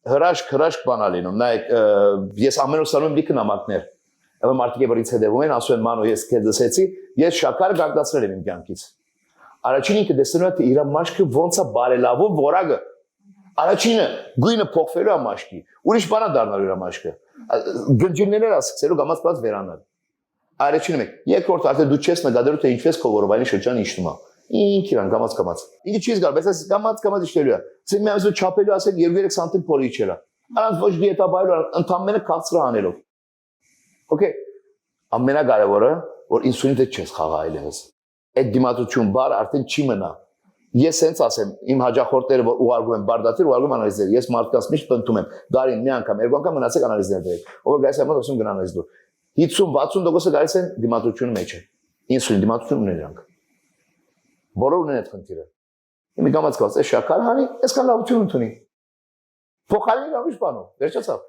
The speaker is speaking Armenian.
հրաշք բան ա լինում, նայեք, ես ամեն օր ստանում եմ լիքը նամակներ, եւ մարդիկ որից հետևում են, ասում են մանո ես քեզ լսեցի, ես շաքար գագդացրել եմ իմ կյանքից։ Առաջին ինքը տեսնում է թե իր մաշկը ոնց է բարելավում որակը։ Առաջինը գույնը փոխվելու է մաշկի, ուրիշ բան է դառնալու իր մաշկը։ Գնջիններ է սկսելու գամած վերանալ։ Առաջինը մեկ, երկրորդ արդեն դու չես նկատելու թե ինչպես քո որովայնի շրջանը իջնում է։ Ինչ իրան գամած։ Ինքը չի զգալ, բայց այս գամած իջնելու է։ Իսկ մի ամսու չափելու ասեք 2-3 սանտիմ փորի իջել է։ Առանց ոչ դիետա բայելու, ընդամենը քաղցր անելով։ Okay, ամենակարևորը, որ ինսուլինը չես խաղա այլևս։ Այդ դիմադրություն բար արդեն չի մնա։ Ես հենց ասեմ, իմ հաջախորդները որ ուղարկում են բարդաթիր, ուղարկում անալիզներ։ Ես մարդկանց միշտ պնդում եմ, դարին մի անգամ, երկու անգամ մնացեք անալիզներ դրեք։ Ով գայս եմ ասում գնան անալիզ դու։ 50-60% գալիս են դիմադրությունը մեջ է։ Ինսուլին դիմադրություն ունեն իրանք։ Բոլորը ունեն այդ խնդիրը։ Իմի գամած կաց, այս շաքար հանի, այսքան լավություն ունի։ Փոխարինի լավ ինչ բանով, վերջացավ։